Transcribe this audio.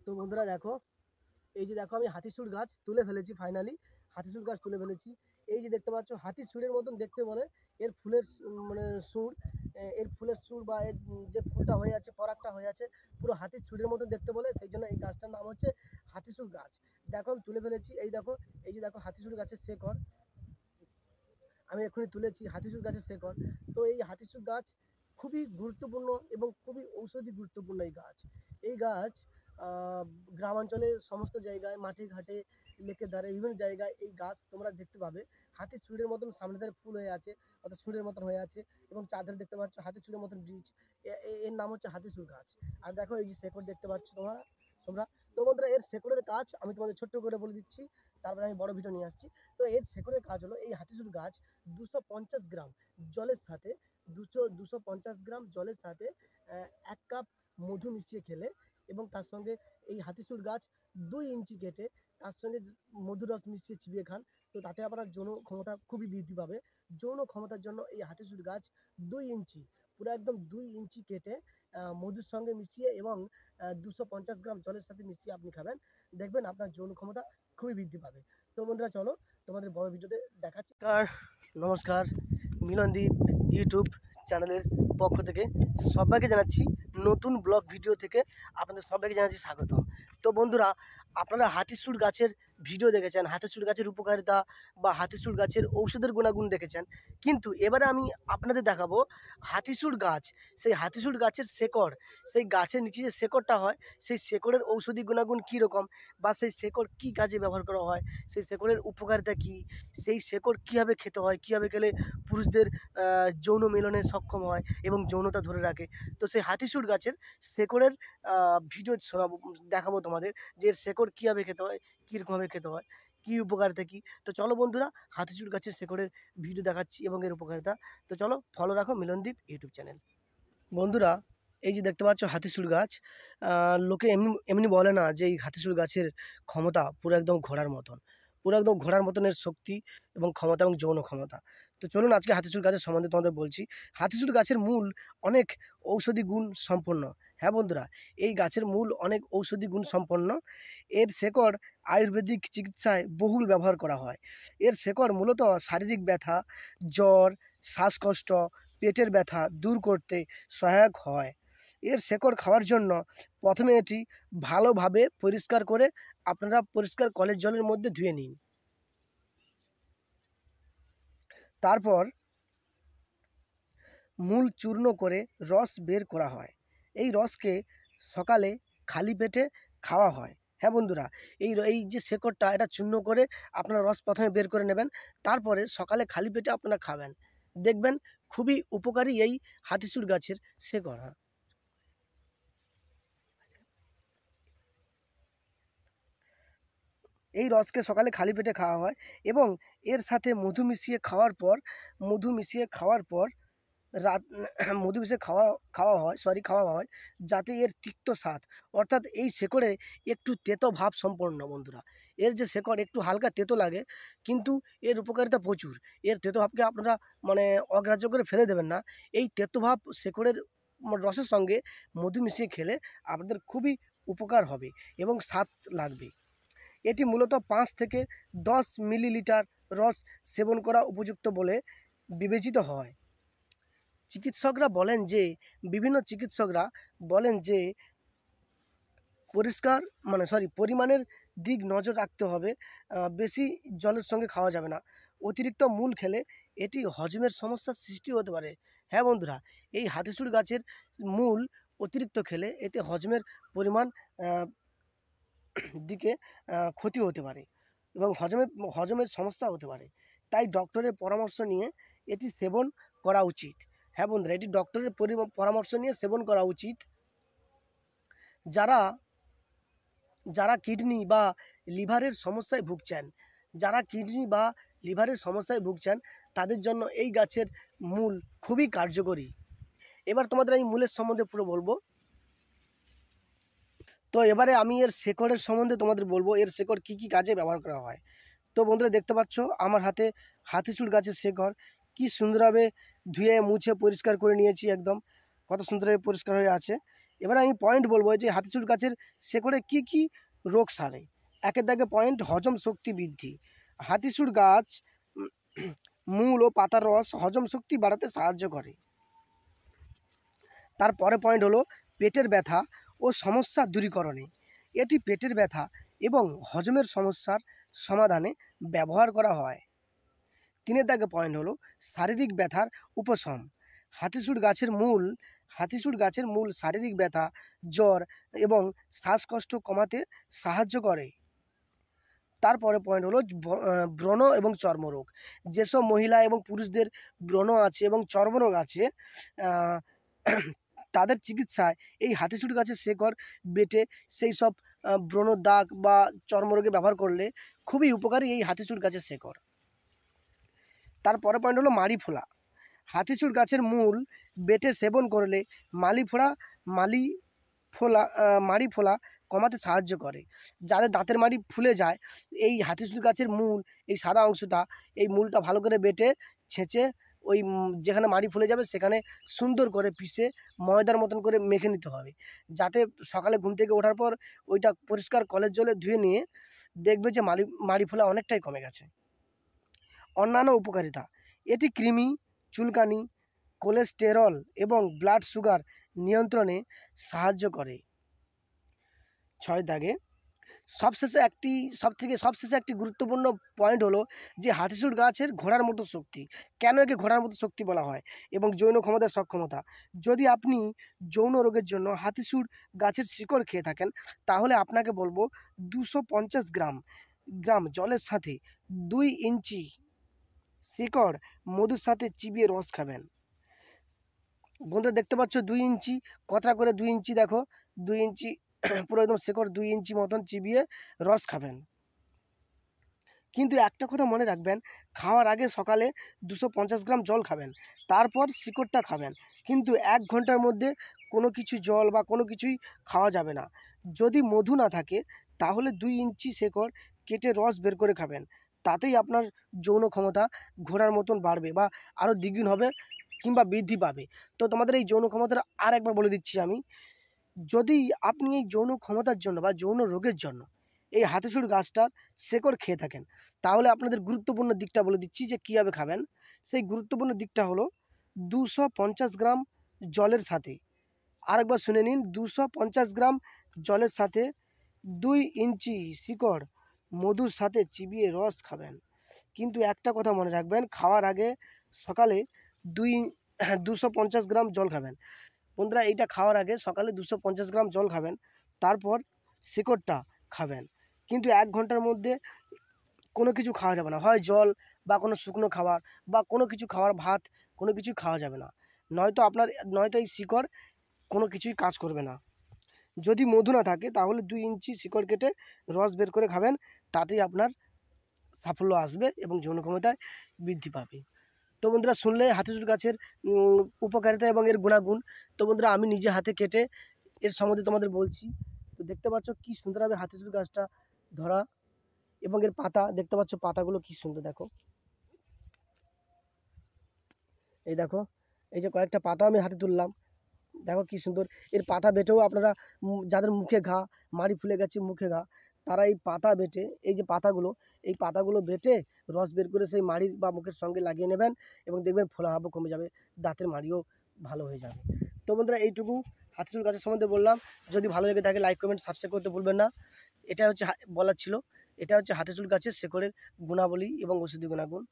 তো বন্ধুরা দেখো, এই যে দেখো আমি হাতিসুর গাছ তুলে ফেলেছি ফাইনালি। হাতিসুর গাছ তুলে ফেলেছি। এই যে দেখতে পাচ্ছ হাতির সুরের মতন দেখতে বলে। এর ফুলের মানে সুর, এর ফুলের সুর বা এর যে ফুলটা হয়ে আছে, পরাগটা হয়ে আছে, পুরো হাতির সুরের মতন দেখতে বলে। সেই জন্য এই গাছটার নাম হচ্ছে হাতিসুর গাছ। দেখো আমি তুলে ফেলেছি। এই দেখো, এই যে দেখো হাতিসুর গাছের শেকড় আমি এক্ষুনি তুলেছি, হাতিসুর গাছের শেকড়। তো এই হাতিসুর গাছ খুবই গুরুত্বপূর্ণ এবং খুবই ঔষধি গুরুত্বপূর্ণ এই গাছ। এই গাছ আহ, গ্রামাঞ্চলে সমস্ত জায়গায়, মাঠে ঘাটে, লেকের ধারে, বিভিন্ন জায়গায় এই গাছ তোমরা দেখতে পাবে। হাতির সুরের মতন সামনে ধারে ফুল হয়ে আছে, অর্থাৎ সুরের মতন হয়ে আছে, এবং চারধারে দেখতে পাচ্ছ হাতির সুরের মতন বীজ। এর নাম হচ্ছে হাতিসুর গাছ। আর দেখো এই যে শেকড় দেখতে পাচ্ছ তোমরা। তো বন্ধুরা, এর শেকড়ের কাজ আমি তোমাদের ছোট্ট করে বলে দিচ্ছি, তারপরে আমি বড় ভিডিও নিয়ে আসছি। তো এর শেকড়ের কাজ হলো, এই হাতিসুর গাছ 250 গ্রাম জলের সাথে, 250 গ্রাম জলের সাথে 1 কাপ মধু মিশিয়ে খেলে, এবং তার সঙ্গে এই হাতিসুর গাছ 2 ইঞ্চি কেটে তার সঙ্গে মধুর রস মিশিয়ে চিবিয়ে খান। তো তাতে আপনার যৌন ক্ষমতা খুবই বৃদ্ধি পাবে। যৌন ক্ষমতার জন্য এই হাতিসুর গাছ 2 ইঞ্চি, পুরো একদম 2 ইঞ্চি কেটে মধুর সঙ্গে মিশিয়ে এবং 250 গ্রাম জলের সাথে মিশিয়ে আপনি খাবেন, দেখবেন আপনার যৌন ক্ষমতা খুবই বৃদ্ধি পাবে। তো বন্ধুরা চলো তোমাদের বড় ভিডিওতে দেখাচ্ছি। নমস্কার, মিলনদীপ ইউটিউব চ্যানেলের পক্ষ থেকে সবাইকে জানাচ্ছি, নতুন ব্লগ ভিডিও থেকে আপনাদের সবাইকে জানাচ্ছি স্বাগতম। তো বন্ধুরা, আপনারা হাতিসুর গাছের ভিডিও দেখেছেন, হাতিসুর গাছের উপকারিতা বা হাতিসুর গাছের ঔষধের গুণাগুণ দেখেছেন, কিন্তু এবারে আমি আপনাদের দেখাবো হাতিসুর গাছ। সেই হাতিসুর গাছের শেকড়, সেই গাছের নিচে যে শেকড়টা হয়, সেই শেকড়ের ঔষধি গুণাগুণ কীরকম, বা সেই শেকড় কী কাজে ব্যবহার করা হয়, সেই শেকড়ের উপকারিতা কী, সেই শেকড় কীভাবে খেতে হয়, কীভাবে খেলে পুরুষদের যৌন মিলনে সক্ষম হয় এবং যৌনতা ধরে রাখে। তো সেই হাতিসুর গাছের শেকড়ের ভিডিও শোনাবো, দেখাবো তোমাদের যে এর শেকড় কীভাবে খেতে হয়, কীরকমভাবে খেতে হয়, কী উপকারিতা কী। তো চলো বন্ধুরা, হাতিসুর গাছের শেকড়ের ভিডিও দেখাচ্ছি এবং এর উপকারিতা। তো চলো ফলো রাখো মিলনদীপ ইউটিউব চ্যানেল। বন্ধুরা, এই যে দেখতে পাচ্ছ হাতিসুর গাছ, লোকে এমনি এমনি বলে না যে এই হাতিসুর গাছের ক্ষমতা পুরো একদম ঘোড়ার মতন, পুরো একদম ঘোড়ার মতনের শক্তি এবং ক্ষমতা এবং যৌন ক্ষমতা। তো চলুন আজকে হাতিসুর গাছের সম্বন্ধে তোমাদের বলছি। হাতিসুর গাছের মূল অনেক ঔষধি গুণ সম্পন্ন। হ্যাঁ বন্ধুরা, এই গাছের মূল অনেক ঔষধি গুণ সম্পন্ন। এর শেকড় আয়ুর্বেদিক চিকিৎসায় বহুল ব্যবহার করা হয়। এর শেকড় মূলত শারীরিক ব্যথা, জ্বর, শ্বাসকষ্ট, পেটের ব্যথা দূর করতে সহায়ক হয়। এর শেকড় খাওয়ার জন্য প্রথমে এটি ভালোভাবে পরিষ্কার করে আপনারা পরিষ্কার কলের জলের মধ্যে ধুয়ে নিন। তারপর মূল চূর্ণ করে রস বের করা হয়। এই রসকে সকালে খালি পেটে খাওয়া হয়। হ্যাঁ বন্ধুরা, এই যে শেকড়টা, এটা চূর্ণ করে আপনারা রস প্রথমে বের করে নেবেন, তারপরে সকালে খালি পেটে আপনারা খাবেন, দেখবেন খুবই উপকারী এই হাতিসুর গাছের শেকড়। হ্যাঁ, এই রসকে সকালে খালি পেটে খাওয়া হয় এবং এর সাথে মধু মিশিয়ে খাওয়ার পর রাত মধু মিশিয়ে খাওয়া হয়, যাতে এর তিক্ত স্বাদ, অর্থাৎ এই শেকড়ে একটু তেতো ভাব সম্পন্ন। বন্ধুরা, এর যে শেকড় একটু হালকা তেতো লাগে, কিন্তু এর উপকারিতা প্রচুর। এর তেতো ভাবকে আপনারা মানে অগ্রাহ্য করে ফেলে দেবেন না। এই তেতো ভাব শেকড়ের রসের সঙ্গে মধু মিশিয়ে খেলে আপনাদের খুবই উপকার হবে এবং স্বাদ লাগবে। এটি মূলত 5 থেকে 10 মিলিলিটার রস সেবন করা উপযুক্ত বলে বিবেচিত হয়। বিভিন্ন চিকিৎসকরা বলেন যে পরিমাণের দিক নজর রাখতে হবে। বেশি জলের সঙ্গে খাওয়া যাবে না। অতিরিক্ত মূল খেলে এটি হজমের সমস্যার সৃষ্টি হতে পারে। হ্যাঁ বন্ধুরা, এই হাতিসুর গাছের মূল অতিরিক্ত খেলে এতে হজমের পরিমাণ দিকে ক্ষতি হতে পারে এবং হজমের সমস্যা হতে পারে। তাই ডক্টরের পরামর্শ নিয়ে এটি সেবন করা উচিত। হ্যাঁ বন্ধুরা, এটি ডক্টরের পরামর্শ নিয়ে সেবন করা উচিত। যারা যারা কিডনি বা লিভারের সমস্যায় ভুগছেন, তাদের জন্য এই গাছের মূল খুবই কার্যকরী। এবার তোমাদের আমি মূলের সম্বন্ধে পুরো বলবো। তো এবারে আমি এর শেকড়ের সম্বন্ধে তোমাদের বলবো, এর শেকড় কী কী কাজে ব্যবহার করা হয়। তো বন্ধুরা, দেখতে পাচ্ছ আমার হাতে হাতিসুর গাছের শেকড় কি সুন্দরভাবে ধুয়ে মুছে পরিষ্কার করে নিয়েছি। একদম কত সুন্দরভাবে পরিষ্কার হয়ে আছে। এবারে আমি পয়েন্ট বলবো যে হাতিচুর গাছের শেকড়ে কি কি রোগ সারে। একের দাগে পয়েন্ট হজম শক্তি বৃদ্ধি। হাতিচুর গাছ মূল ও পাতার রস হজম শক্তি বাড়াতে সাহায্য করে। তারপরে পয়েন্ট হলো পেটের ব্যথা ও সমস্যা দূরীকরণে। এটি পেটের ব্যথা এবং হজমের সমস্যার সমাধানে ব্যবহার করা হয়। 3 দাগে পয়েন্ট হলো শারীরিক ব্যথার উপশম। হাতিচুর গাছের মূল শারীরিক ব্যথা, জ্বর এবং শ্বাসকষ্ট কমাতে সাহায্য করে। তারপরে পয়েন্ট হলো ব্রণ এবং চর্মরোগ। যেসব মহিলা এবং পুরুষদের ব্রণ আছে এবং চর্মরোগ আছে, তাদের চিকিৎসায় এই হাতিচুর গাছের শেকড় বেটে সেই সব ব্রণ দাগ বা চর্মরোগে ব্যবহার করলে খুবই উপকারী এই হাতিচুর গাছের শেকড়। তারপরে পয়েন্ট হলো মাড়ি ফোলা। হাতিচুর গাছের মূল বেটে সেবন করলে মাড়ি ফোলা কমাতে সাহায্য করে। যাদের দাঁতের মাড়ি ফুলে যায়, এই হাতিচুর গাছের মূল, এই সাদা অংশটা, এই মূলটা ভালো করে বেটে ছেঁচে ওই যেখানে মাড়ি ফুলে যাবে সেখানে সুন্দর করে পিষে ময়দার মতন করে মেখে নিতে হবে, যাতে সকালে ঘুম থেকে ওঠার পর ওইটা পরিষ্কার কলের জলে ধুয়ে নিয়ে দেখবে যে মাড়ি ফোলা অনেকটাই কমে গেছে। অন্যান্য উপকারিতা: এটি কৃমি, চুলকানি, কোলেস্টেরল এবং ব্লাড সুগার নিয়ন্ত্রণে সাহায্য করে। 6 দাগে সবশেষে একটি গুরুত্বপূর্ণ পয়েন্ট হলো যে হাতিচুর গাছের ঘোড়ার মতো শক্তি। কেন একে ঘোড়ার মতো শক্তি বলা হয়? এবং যৌন ক্ষমতার সক্ষমতা। যদি আপনি যৌন রোগের জন্য হাতিচুর গাছের শিকড় খেয়ে থাকেন, তাহলে আপনাকে বলবো 250 গ্রাম জলের সাথে 2 ইঞ্চি শিকড় মধুর সাথে চিবিয়ে রস খাবেন। বন্ধুরা দেখতে পাচ্ছ 2 ইঞ্চি, কতটা করে 2 ইঞ্চি, দেখো 2 ইঞ্চি পুরো একদম শেকড় 2 ইঞ্চি মতন চিবিয়ে রস খাবেন। কিন্তু একটা কথা মনে রাখবেন, খাওয়ার আগে সকালে 250 গ্রাম জল খাবেন, তারপর শিকড়টা খাবেন। কিন্তু 1 ঘন্টার মধ্যে কোনো কিছু জল বা কোনো কিছুই খাওয়া যাবে না। যদি মধু না থাকে তাহলে 2 ইঞ্চি শেকড় কেটে রস বের করে খাবেন। তাতেই আপনার যৌন ক্ষমতা ঘোড়ার মতন বাড়বে বা আরও দ্বিগুণ হবে কিংবা বৃদ্ধি পাবে। তো তোমাদের এই যৌন ক্ষমতাটা আর একবার বলে দিচ্ছি আমি। যদি আপনি এই যৌন ক্ষমতার জন্য বা যৌন রোগের জন্য এই হাতিচুর গাছটার শেকড় খেয়ে থাকেন, তাহলে আপনাদের গুরুত্বপূর্ণ দিকটা বলে দিচ্ছি যে কীভাবে খাবেন। সেই গুরুত্বপূর্ণ দিকটা হলো 250 গ্রাম জলের সাথে, আরেকবার শুনে নিন, 250 গ্রাম জলের সাথে 2 ইঞ্চি শিকড় মধুর সাথে চিবিয়ে রস খাবেন। কিন্তু একটা কথা মনে রাখবেন, খাওয়ার আগে সকালে 250 গ্রাম জল খাবেন। বন্ধুরা, এইটা খাওয়ার আগে সকালে 250 গ্রাম জল খাবেন, তারপর শিকড়টা খাবেন। কিন্তু 1 ঘন্টার মধ্যে কোনো কিছু খাওয়া যাবে না, হয় জল বা কোনো শুকনো খাবার বা কোনো কিছু খাওয়ার, ভাত, কোনো কিছুই খাওয়া যাবে না, নয়তো এই শিকড় কোনো কিছুই কাজ করবে না। যদি মধু না থাকে তাহলে 2 ইঞ্চি শিকড় কেটে রস বের করে খাবেন, তাতেই আপনার সাফল্য আসবে এবং যৌন ক্ষমতায় বৃদ্ধি পাবে। তো বন্ধুরা, শুনলে হাতিচুর গাছের উপকারিতা এবং এর গুণাগুণ। তো বন্ধুরা, আমি নিজে হাতে কেটে এর সম্বন্ধে তোমাদের বলছি। তো দেখতে পাচ্ছ কি সুন্দরভাবে হাতিচুর গাছটা ধরা, এবং এর পাতা দেখতে পাচ্ছ, পাতাগুলো কি সুন্দর, দেখো, এই দেখো, এই যে কয়েকটা পাতা আমি হাতে তুললাম, দেখো কি সুন্দর। এর পাতা বেটেও আপনারা, যাদের মুখে ঘা, মাড়ি ফুলে গেছে, মুখে ঘা, তারা এই পাতা বেটে, এই যে এই পাতাগুলো বেটে রস বের করে সেই মাড়ির বা মুখের সঙ্গে লাগিয়ে নেবেন এবং দেখবেন ফোলাভাবও কমে যাবে, দাঁতের মাড়িও ভালো হয়ে যাবে। তো বন্ধুরা, এইটুকু হাতিচুর গাছের সম্বন্ধে বললাম। যদি ভালো লেগে থাকে লাইক, কমেন্ট, সাবস্ক্রাইব করতে ভুলবেন না। এটা হচ্ছে বলার ছিল, এটা হচ্ছে হাতিচুর গাছের শেকড়ের গুণাবলী এবং ওষুধি গুণাগুণ।